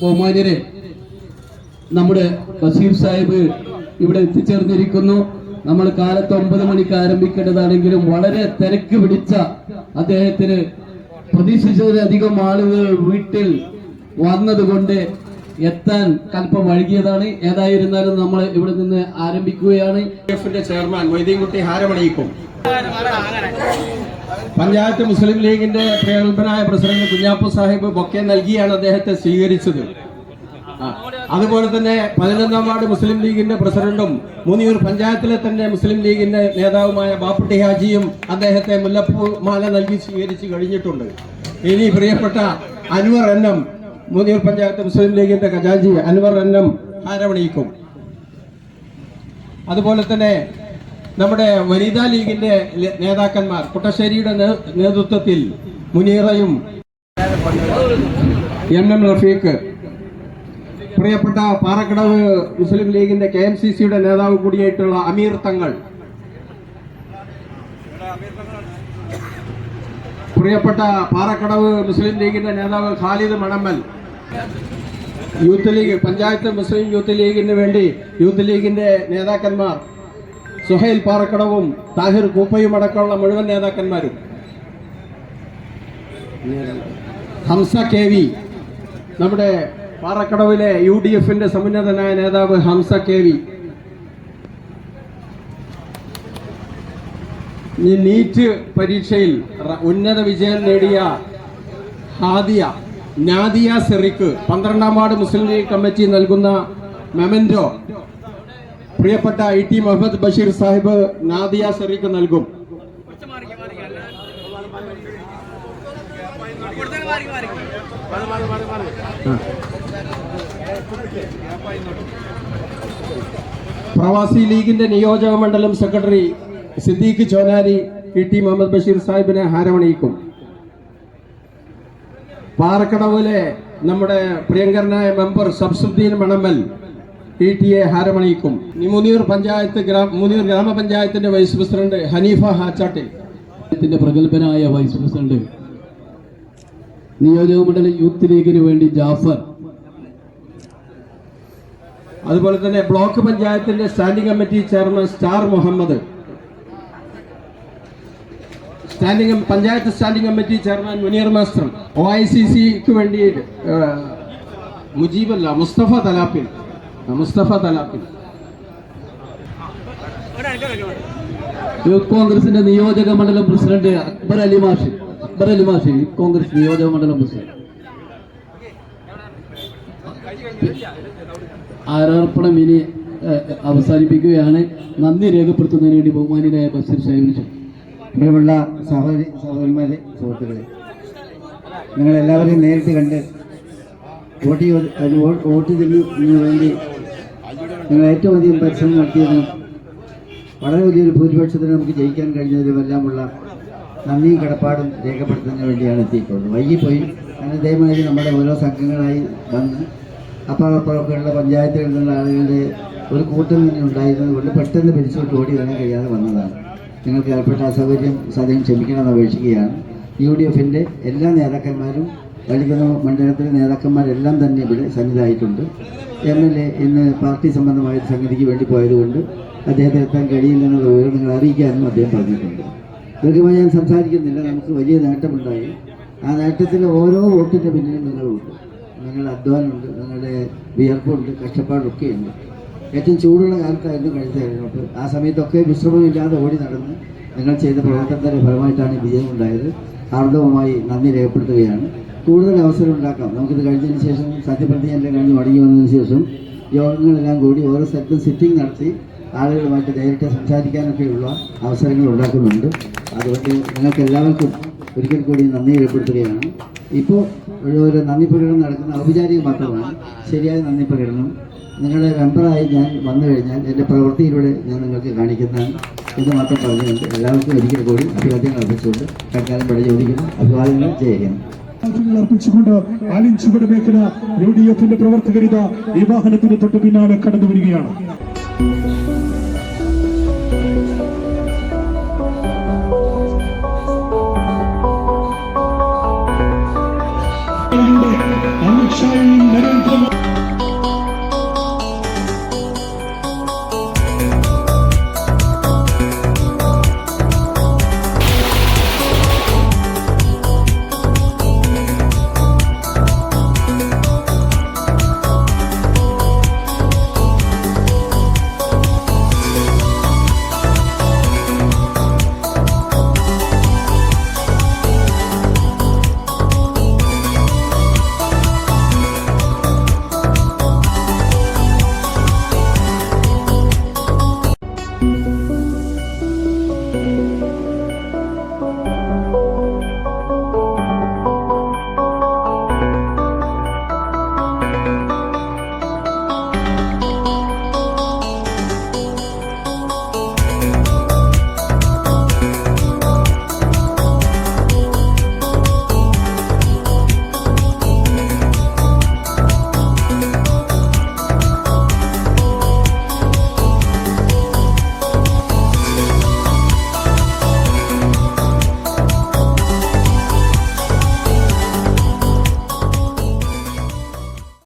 ബഹുമാന്യരെ, നമ്മുടെ ബഷീർ സാഹിബ് ഇവിടെ എത്തിച്ചേർന്നിരിക്കുന്നു. നമ്മൾ കാലത്ത് 9 മണിക്ക് ആരംഭിക്കേണ്ടതാണെങ്കിലും വളരെ തിരക്ക് പിടിച്ച അദ്ദേഹത്തിന് പ്രതീക്ഷിച്ചതിലധികം ആളുകൾ വീട്ടിൽ വന്നതുകൊണ്ട് എത്താൻ അല്പം വൈകിയതാണ്. ഏതായിരുന്നാലും നമ്മൾ ഇവിടെ നിന്ന് ആരംഭിക്കുകയാണ്. ചെയർമാൻ മൊയ്തീൻകുട്ടി ഹാരമണിയിക്കും, പഞ്ചായത്ത് മുസ്ലിം ലീഗിന്റെ പ്രഗത്ഭനായ പ്രസിഡന്റ് കുഞ്ഞാപ്പു സാഹിബ് ബൊക്കെ നൽകിയാണ് അദ്ദേഹത്തെ സ്വീകരിച്ചത്. അതുപോലെ തന്നെ 11ാം വാർഡ് മുസ്ലിം ലീഗിന്റെ പ്രസിഡന്റും മുനിയൂർ പഞ്ചായത്തിലെ തന്നെ മുസ്ലിം ലീഗിന്റെ നേതാവുമായ ബാപ്പുട്ടി ഹാജിയും അദ്ദേഹത്തെ മുല്ലപ്പൂ മാല നൽകി സ്വീകരിച്ചു കഴിഞ്ഞിട്ടുണ്ട്. ഇനി പ്രിയപ്പെട്ട അൻവർ എന്നും മുനിയൂർ പഞ്ചായത്ത് മുസ്ലിം ലീഗിന്റെ ഖജാൻജി അൻവർ എന്നും ഹാരമണിയിക്കും. അതുപോലെ തന്നെ നമ്മുടെ വനിതാ ലീഗിന്റെ നേതാക്കന്മാർ കുട്ടശ്ശേരിയുടെ നേതൃത്വത്തിൽ മുനീറയും എം റഫീഖ്, പ്രിയപ്പെട്ട പാറക്കടവ് മുസ്ലിം ലീഗിന്റെ KMCCയുടെ നേതാവ് കൂടിയായിട്ടുള്ള അമീർ തങ്ങൾ, പ്രിയപ്പെട്ട പാറക്കടവ് മുസ്ലിം ലീഗിന്റെ നേതാവ് ഖാലിദ് മണമ്മൽ, യൂത്ത് ലീഗ് പഞ്ചായത്ത് മുസ്ലിം യൂത്ത് ലീഗിന് വേണ്ടി യൂത്ത് ലീഗിന്റെ നേതാക്കന്മാർ സുഹൈൽ പാറക്കടവും താഹിർ കൂപ്പയും അടക്കമുള്ള മുഴുവൻ നേതാക്കന്മാരും, ഹംസ KV, നമ്മുടെ പാറക്കടവിലെ UDFന്റെ സമുന്നതനായ നേതാവ് ഹംസ KV, നീറ്റ് പരീക്ഷയിൽ ഉന്നത വിജയം നേടിയ നാദിയ സെറിക്ക് 12ാം വാർഡ് മുസ്ലിം ലീഗ് കമ്മിറ്റി നൽകുന്ന മെമന്റോ പ്രിയപ്പെട്ട IT മുഹമ്മദ് ബഷീർ സാഹിബ് നാദിയ സെറിക്ക് നൽകും. പ്രവാസി ലീഗിന്റെ നിയോജക മണ്ഡലം സെക്രട്ടറി സിദ്ദീഖ് ചോനാരി IT മുഹമ്മദ് ബഷീർ സാഹിബിനെ ഹാരമണിയിക്കും. പാറക്കടവിലെ നമ്മുടെ പ്രിയങ്കരനായ മെമ്പർ ശംസുദ്ദീൻ മണമ്മൽ TTA ഹാരമണിയിക്കും. മുനീർ ഗ്രാമപഞ്ചായത്തിന്റെ വൈസ് പ്രസിഡന്റ് ഹനീഫ ഹാച്ചാട്ടിൽ, പ്രഗത്ഭനായ വൈസ് പ്രസിഡന്റ് നിയോജക മണ്ഡലം യൂത്ത് ലീഗിന് വേണ്ടി ജാഫർ, അതുപോലെ തന്നെ ബ്ലോക്ക് പഞ്ചായത്തിന്റെ സ്റ്റാൻഡിംഗ് കമ്മിറ്റി ചെയർമാൻ സ്റ്റാർ Muhammad, panchayat standing committee chairman Munir master, OICCക്ക് വേണ്ടി മുസ്തഫ തലാപ്പിൽ, യൂത്ത് കോൺഗ്രസിന്റെ നിയോജക മണ്ഡലം പ്രസിഡന്റ് അക്ബർ അലി മാഷി, യൂത്ത് കോൺഗ്രസ് നിയോജക മണ്ഡലം പ്രസിഡന്റ്. ആരോപണം ഇനി അവസാനിപ്പിക്കുകയാണ്. നന്ദി രേഖപ്പെടുത്തുന്നതിന് വേണ്ടി ബഹുമാനിയായ ബഷീർ സാഹിബിന്. പ്രിയമുള്ള സഹോദരിമാരെ, സുഹൃത്തുക്കളെ, നിങ്ങളെല്ലാവരെയും നേരിട്ട് കണ്ട് വോട്ടിന് വേണ്ടി നിങ്ങൾ ഏറ്റവും അധികം പരിശ്രമം നടത്തിയതിനും വളരെ വലിയൊരു ഭൂരിപക്ഷത്തിന് നമുക്ക് ജയിക്കാൻ കഴിഞ്ഞതിലുമെല്ലാമുള്ള നന്ദിയും കടപ്പാടും രേഖപ്പെടുത്തുന്നതിന് വേണ്ടിയാണ് എത്തിയിട്ടുള്ളത്. വൈകിപ്പോയി. അങ്ങനെ ദയമായി നമ്മുടെ ഓരോ സംഘങ്ങളായി വന്ന് അപ്പുറമൊക്കെയുള്ള പഞ്ചായത്തുകളിൽ നിന്നുള്ള ആളുകളുടെ ഒരു കൂട്ടം തന്നെ ഉണ്ടായിരുന്നത് കൊണ്ട് പെട്ടെന്ന് പിരിച്ചുവിട്ട് ഓടി വരാൻ കഴിയാതെ വന്നതാണ്. നിങ്ങൾക്ക് ഏർപ്പെട്ട അസൗകര്യം സദയം ക്ഷമിക്കണമെന്ന് അപേക്ഷിക്കുകയാണ്. UDFന്റെ എല്ലാ നേതാക്കന്മാരും വള്ളിക്കുന്ന് മണ്ഡലത്തിലെ നേതാക്കന്മാരെല്ലാം തന്നെ ഇവിടെ സന്നിധായിട്ടുണ്ട്. MLA ഇന്ന് പാർട്ടി സംബന്ധമായ സംഗതിക്ക് വേണ്ടി പോയതുകൊണ്ട് അദ്ദേഹത്തിന് എത്താൻ കഴിയില്ലെന്നുള്ള വിവരം നിങ്ങൾ അറിയിക്കാമെന്നും അദ്ദേഹം പറഞ്ഞിട്ടുണ്ട്. ദീർഘമായി ഞാൻ സംസാരിക്കുന്നില്ല. നമുക്ക് വലിയ നേട്ടമുണ്ടായി. ആ നേട്ടത്തിൻ്റെ ഓരോ വോട്ടിൻ്റെ പിന്നിലും നിങ്ങളുണ്ട്. നിങ്ങളുടെ അധ്വാനമുണ്ട്, നിങ്ങളുടെ വിയർപ്പുണ്ട്, കഷ്ടപ്പാടൊക്കെ ഉണ്ട്. ഏറ്റവും ചൂടുള്ള കാലത്തായിരുന്നു കഴിഞ്ഞ തെരഞ്ഞെടുപ്പ്. ആ സമയത്തൊക്കെ വിശ്രമമില്ലാതെ ഓടി നടന്ന് നിങ്ങൾ ചെയ്ത പ്രവർത്തനത്തിൻ്റെ ഫലമായിട്ടാണ് വിജയം ഉണ്ടായത്. ആർദ്രവുമായി നന്ദി രേഖപ്പെടുത്തുകയാണ്. കൂടുതൽ അവസരം ഉണ്ടാക്കാം. നമുക്കിത് കഴിഞ്ഞതിന് ശേഷം സത്യപ്രതിജ്ഞയെല്ലാം കഴിഞ്ഞ് മടങ്ങി വന്നതിന് ശേഷം യോഗങ്ങളെല്ലാം കൂടി ഓരോ സ്ഥലത്തും സിറ്റിംഗ് നടത്തി ആളുകളുമായിട്ട് നേരിട്ട് സംസാരിക്കാനൊക്കെയുള്ള അവസരങ്ങൾ ഉണ്ടാക്കുന്നുണ്ട്. അതുകൊണ്ട് നിങ്ങൾക്ക് എല്ലാവർക്കും ഒരിക്കൽ കൂടി നന്ദി രേഖപ്പെടുത്തുകയാണ്. ഇപ്പോൾ ഒരു നന്ദി പ്രകടനം നടക്കുന്ന ഔപചാരികം മാത്രമാണ്. ശരിയായ നന്ദി പ്രകടനം നിങ്ങളുടെ മെമ്പറായി ഞാൻ വന്നു കഴിഞ്ഞാൽ എൻ്റെ പ്രവൃത്തിയിലൂടെ ഞാൻ നിങ്ങൾക്ക് കാണിക്കുന്നതാണ്. ഇത് മാത്രം പറഞ്ഞുകൊണ്ട് എല്ലാവർക്കും ഒരിക്കൽ കൂടി അഭിവാദ്യങ്ങൾ അർപ്പിച്ചുകൊണ്ട് തൽക്കാലം ഇവിടെ ചോദിക്കുന്നു. അഭിവാദ്യങ്ങൾ ചെയ്യുന്നു. അർപ്പിച്ചുകൊണ്ട് ആലിൻചുവട് മേഖല UDFന്റെ പ്രവർത്തകരിത ഈ വാഹനത്തിന് തൊട്ടു പിന്നാലെ കടന്നു വരികയാണ്.